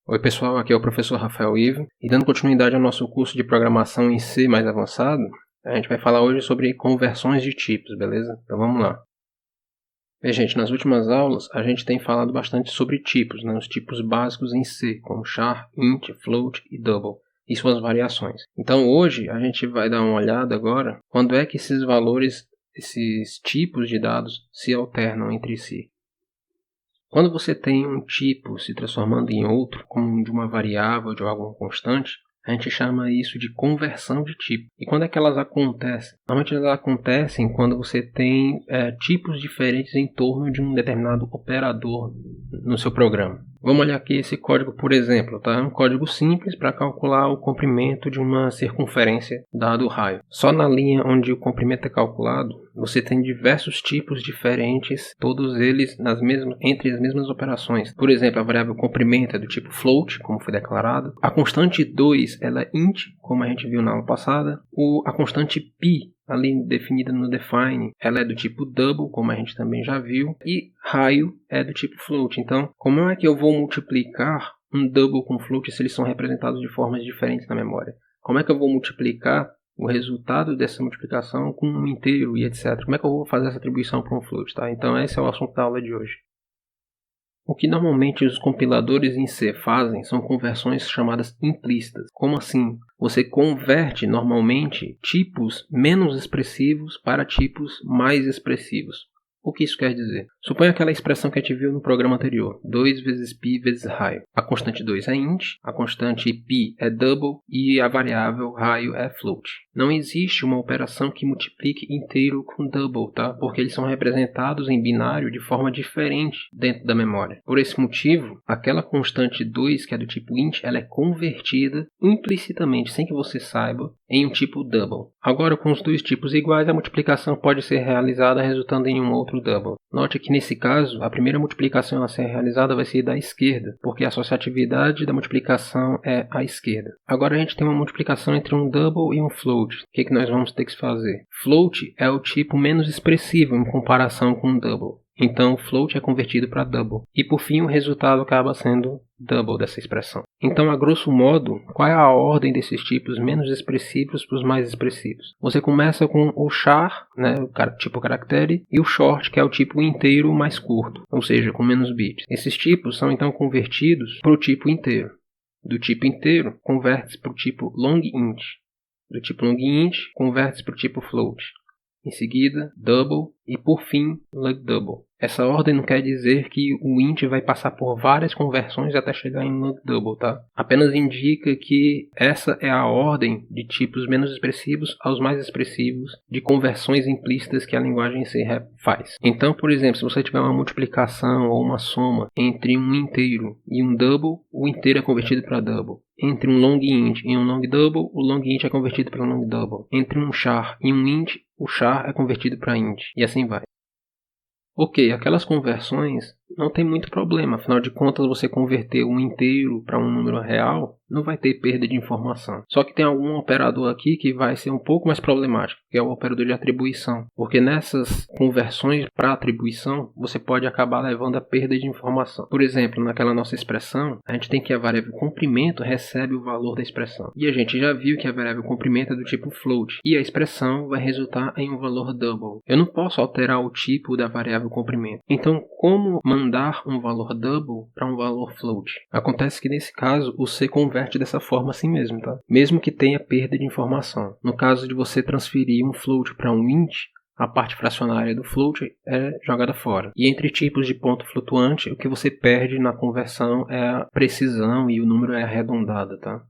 Oi pessoal, aqui é o professor Rafael Ivo e dando continuidade ao nosso curso de programação em C mais avançado, a gente vai falar hoje sobre conversões de tipos, beleza? Então vamos lá. Bem, gente, nas últimas aulas a gente tem falado bastante sobre tipos, né? Os tipos básicos em C, como char, int, float e double, e suas variações. Então hoje a gente vai dar uma olhada agora quando é que esses valores, esses tipos de dados se alternam entre si. Quando você tem um tipo se transformando em outro, como de uma variável ou de alguma constante, a gente chama isso de conversão de tipo. E quando é que elas acontecem? Normalmente elas acontecem quando você tem tipos diferentes em torno de um determinado operador no seu programa. Vamos olhar aqui esse código, por exemplo, tá? É um código simples para calcular o comprimento de uma circunferência dado o raio. Só na linha onde o comprimento é calculado, você tem diversos tipos diferentes, todos eles entre as mesmas operações. Por exemplo, a variável comprimento é do tipo float, como foi declarado. A constante 2 ela é int, como a gente viu na aula passada. A constante pi, ali definida no define, ela é do tipo double, como a gente também já viu. E raio é do tipo float. Então, como é que eu vou multiplicar um double com float se eles são representados de formas diferentes na memória? Como é que eu vou multiplicar o resultado dessa multiplicação com um inteiro e etc. Como é que eu vou fazer essa atribuição para um float, tá? Então esse é o assunto da aula de hoje. O que normalmente os compiladores em C fazem são conversões chamadas implícitas. Como assim? Você converte normalmente tipos menos expressivos para tipos mais expressivos. O que isso quer dizer? Suponha aquela expressão que a gente viu no programa anterior, 2 vezes pi vezes raio. A constante 2 é int, a constante pi é double e a variável raio é float. Não existe uma operação que multiplique inteiro com double, tá? Porque eles são representados em binário de forma diferente dentro da memória. Por esse motivo, aquela constante 2, que é do tipo int, ela é convertida implicitamente, sem que você saiba, em um tipo double. Agora, com os dois tipos iguais, a multiplicação pode ser realizada resultando em um outro double. Note que nesse caso, a primeira multiplicação a ser realizada vai ser da esquerda, porque a associatividade da multiplicação é à esquerda. Agora a gente tem uma multiplicação entre um double e um float. O que nós vamos ter que fazer? Float é o tipo menos expressivo em comparação com um double. Então o float é convertido para double. E por fim o resultado acaba sendo double dessa expressão. Então, a grosso modo, qual é a ordem desses tipos menos expressivos para os mais expressivos? Você começa com o char, né, o tipo caractere, e o short, que é o tipo inteiro mais curto, ou seja, com menos bits. Esses tipos são então convertidos para o tipo inteiro. Do tipo inteiro, converte-se para o tipo long int. Do tipo long int, converte-se para o tipo float. Em seguida, double e por fim, log double. Essa ordem não quer dizer que o int vai passar por várias conversões até chegar em log double, tá? Apenas indica que essa é a ordem de tipos menos expressivos aos mais expressivos de conversões implícitas que a linguagem C faz. Então, por exemplo, se você tiver uma multiplicação ou uma soma entre um inteiro e um double, o inteiro é convertido para double. Entre um long int e um long double, o long int é convertido para um long double. Entre um char e um int, o char é convertido para int. E assim vai. Ok, aquelas conversões não tem muito problema, afinal de contas você converter um inteiro para um número real não vai ter perda de informação. Só que tem algum operador aqui que vai ser um pouco mais problemático, que é o operador de atribuição. Porque nessas conversões para atribuição, você pode acabar levando a perda de informação. Por exemplo, naquela nossa expressão, a gente tem que a variável comprimento recebe o valor da expressão. E a gente já viu que a variável comprimento é do tipo float. E a expressão vai resultar em um valor double. Eu não posso alterar o tipo da variável comprimento. Então, como mandar um valor double para um valor float? Acontece que nesse caso, o C converte dessa forma assim mesmo, tá? Mesmo que tenha perda de informação. No caso de você transferir um float para um int, a parte fracionária do float é jogada fora. E entre tipos de ponto flutuante, o que você perde na conversão é a precisão e o número é arredondado, tá?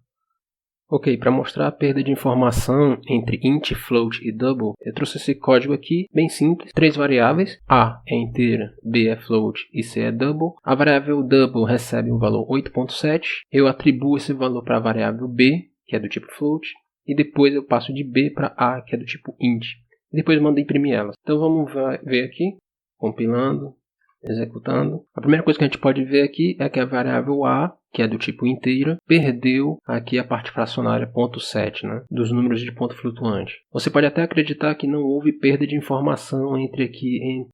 Ok, para mostrar a perda de informação entre int, float e double, eu trouxe esse código aqui, bem simples. 3 variáveis, A é inteira, B é float e C é double. A variável double recebe um valor 8.7. Eu atribuo esse valor para a variável B, que é do tipo float, e depois eu passo de B para A, que é do tipo int. E depois eu mando imprimir elas. Então vamos ver aqui, compilando, executando. A primeira coisa que a gente pode ver aqui é que a variável A que é do tipo inteira, perdeu aqui a parte fracionária 0.7, né, dos números de ponto flutuante. Você pode até acreditar que não houve perda de informação entre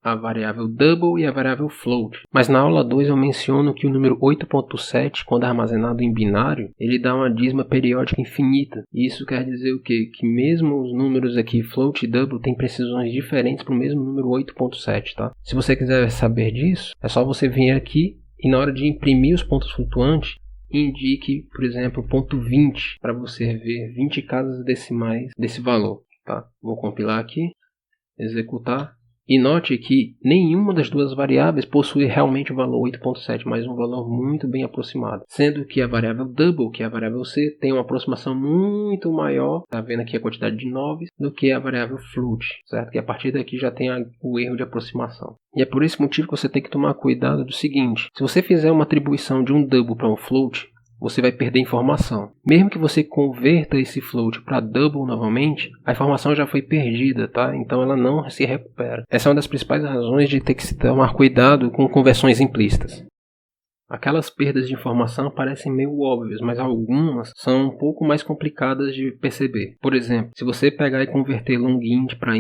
a variável double e a variável float, mas na aula 2 eu menciono que o número 8.7, quando armazenado em binário, ele dá uma dízima periódica infinita. E isso quer dizer o quê? Que mesmo os números aqui float e double têm precisões diferentes para o mesmo número 8.7, tá? Se você quiser saber disso, é só você vir aqui e na hora de imprimir os pontos flutuantes, indique, por exemplo, ponto 20 para você ver 20 casas decimais desse valor, tá? Vou compilar aqui, executar. E note que nenhuma das duas variáveis possui realmente o valor 8.7, mas um valor muito bem aproximado. Sendo que a variável double, que é a variável C, tem uma aproximação muito maior, tá vendo aqui a quantidade de 9, do que a variável float, certo? Que a partir daqui já tem o erro de aproximação. E é por esse motivo que você tem que tomar cuidado do seguinte: se você fizer uma atribuição de um double para um float, você vai perder informação. Mesmo que você converta esse float para double novamente, a informação já foi perdida, tá? Então ela não se recupera. Essa é uma das principais razões de ter que se tomar cuidado com conversões implícitas. Aquelas perdas de informação parecem meio óbvias, mas algumas são um pouco mais complicadas de perceber. Por exemplo, se você pegar e converter long int para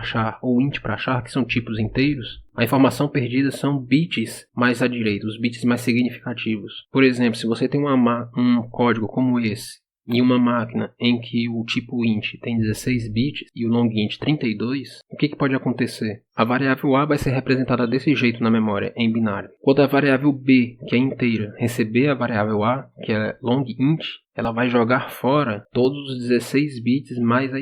char ou int para char, que são tipos inteiros, a informação perdida são bits mais à direita, os bits mais significativos. Por exemplo, se você tem um código como esse, em uma máquina em que o tipo int tem 16 bits e o long int 32, o que pode acontecer? A variável A vai ser representada desse jeito na memória, em binário. Quando a variável B, que é inteira, receber a variável A, que é long int, ela vai jogar fora todos os 16 bits mais à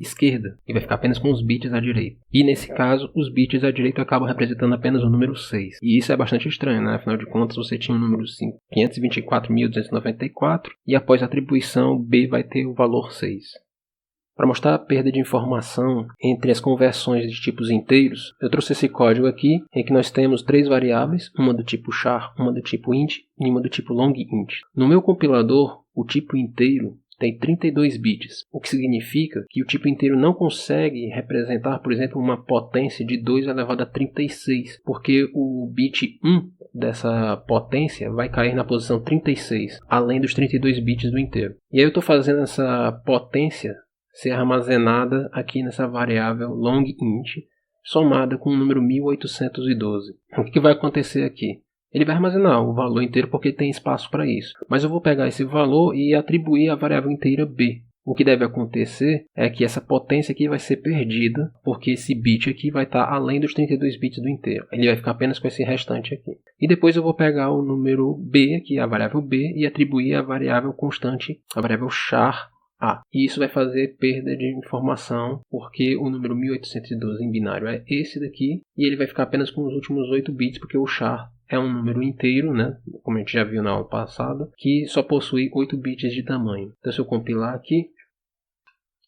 esquerda e vai ficar apenas com os bits à direita. E nesse caso, os bits à direita acabam representando apenas o número 6. E isso é bastante estranho, né? Afinal de contas, você tinha o número 524.294 e após a atribuição, B vai ter o valor 6. Para mostrar a perda de informação entre as conversões de tipos inteiros, eu trouxe esse código aqui, em que nós temos 3 variáveis, uma do tipo char, uma do tipo int e uma do tipo long int. No meu compilador, o tipo inteiro tem 32 bits, o que significa que o tipo inteiro não consegue representar, por exemplo, uma potência de 2 elevado a 36, porque o bit 1 dessa potência vai cair na posição 36, além dos 32 bits do inteiro. E aí eu estou fazendo essa potência ser armazenada aqui nessa variável long int, somada com o número 1812. O que vai acontecer aqui? Ele vai armazenar o valor inteiro porque tem espaço para isso. Mas eu vou pegar esse valor e atribuir a variável inteira B. O que deve acontecer é que essa potência aqui vai ser perdida, porque esse bit aqui vai estar além dos 32 bits do inteiro. Ele vai ficar apenas com esse restante aqui. E depois eu vou pegar o número B, que é a variável B, e atribuir a variável constante, a variável char A. E isso vai fazer perda de informação, porque o número 1812 em binário é esse daqui, e ele vai ficar apenas com os últimos 8 bits, porque o char é um número inteiro, né? Como a gente já viu na aula passada, que só possui 8 bits de tamanho. Então se eu compilar aqui,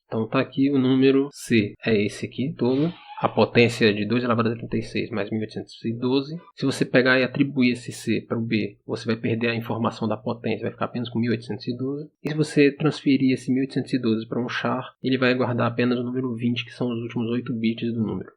então está aqui o número C, é esse aqui todo. A potência de 2 elevado a 36 mais 1812. Se você pegar e atribuir esse C para o B, você vai perder a informação da potência, vai ficar apenas com 1812. E se você transferir esse 1812 para um char, ele vai guardar apenas o número 20, que são os últimos 8 bits do número.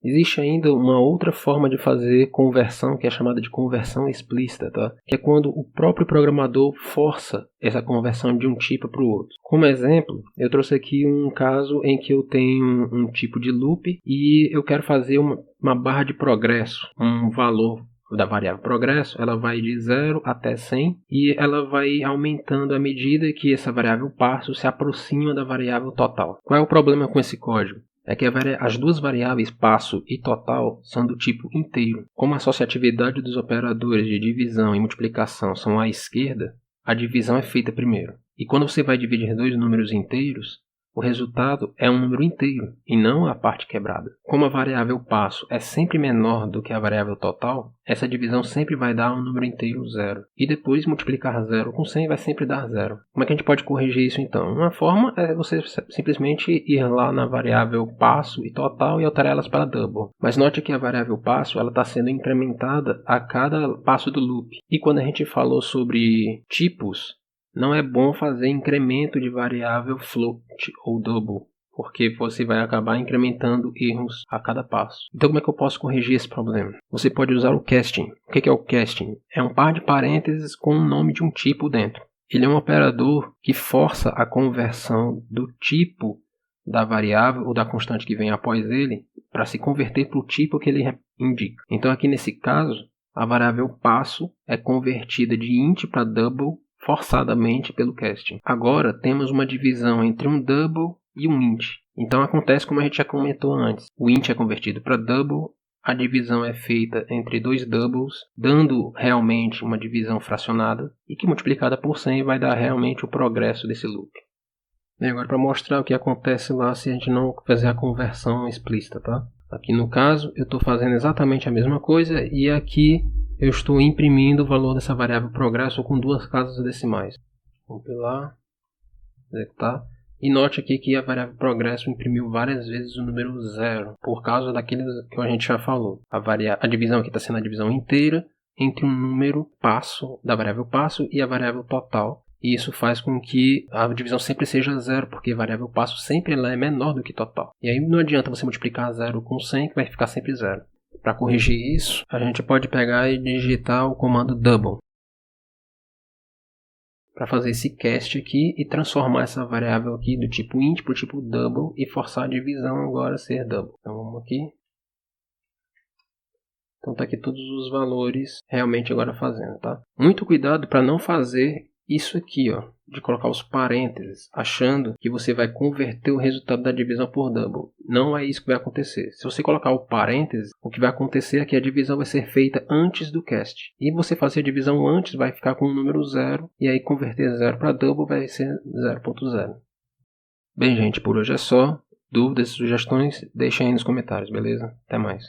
Existe ainda uma outra forma de fazer conversão, que é chamada de conversão explícita, tá? Que é quando o próprio programador força essa conversão de um tipo para o outro. Como exemplo, eu trouxe aqui um caso em que eu tenho um tipo de loop e eu quero fazer uma barra de progresso, um valor da variável progresso, ela vai de 0 até 100 e ela vai aumentando à medida que essa variável passo se aproxima da variável total. Qual é o problema com esse código? É que as duas variáveis passo e total são do tipo inteiro. Como a associatividade dos operadores de divisão e multiplicação são à esquerda, a divisão é feita primeiro. E quando você vai dividir dois números inteiros, o resultado é um número inteiro e não a parte quebrada. Como a variável passo é sempre menor do que a variável total, essa divisão sempre vai dar um número inteiro 0. E depois multiplicar 0 com 100 vai sempre dar 0. Como é que a gente pode corrigir isso então? Uma forma é você simplesmente ir lá na variável passo e total e alterar elas para double. Mas note que a variável passo está sendo incrementada a cada passo do loop. E quando a gente falou sobre tipos, não é bom fazer incremento de variável float ou double. porque você vai acabar incrementando erros a cada passo. Então como é que eu posso corrigir esse problema? Você pode usar o casting. O que é o casting? É um par de parênteses com o nome de um tipo dentro. Ele é um operador que força a conversão do tipo da variável ou da constante que vem após ele para se converter para o tipo que ele indica. Então aqui nesse caso, a variável passo é convertida de int para double forçadamente pelo casting. Agora temos uma divisão entre um double e um int. Então acontece como a gente já comentou antes. O int é convertido para double, a divisão é feita entre dois doubles, dando realmente uma divisão fracionada e que multiplicada por 100 vai dar realmente o progresso desse loop. E agora para mostrar o que acontece lá se a gente não fazer a conversão explícita, tá? Aqui no caso eu estou fazendo exatamente a mesma coisa e aqui eu estou imprimindo o valor dessa variável progresso com 2 casas decimais. Compilar, executar. E note aqui que a variável progresso imprimiu várias vezes o número 0, por causa daquilo que a gente já falou. A divisão aqui está sendo a divisão inteira entre um número passo, da variável passo, e a variável total. E isso faz com que a divisão sempre seja 0, porque a variável passo sempre ela é menor do que total. E aí não adianta você multiplicar 0 com 100, que vai ficar sempre 0. Para corrigir isso, a gente pode pegar e digitar o comando double para fazer esse cast aqui e transformar essa variável aqui do tipo int para o tipo double e forçar a divisão agora a ser double. Então vamos aqui. Então está aqui todos os valores realmente agora fazendo, tá? Muito cuidado para não fazer isso aqui, ó, de colocar os parênteses, achando que você vai converter o resultado da divisão por double. Não é isso que vai acontecer. Se você colocar o parênteses, o que vai acontecer é que a divisão vai ser feita antes do cast. E você fazer a divisão antes vai ficar com o número 0, e aí converter 0 para double vai ser 0.0. Bem, gente, por hoje é só. Dúvidas, sugestões, deixem aí nos comentários, beleza? Até mais.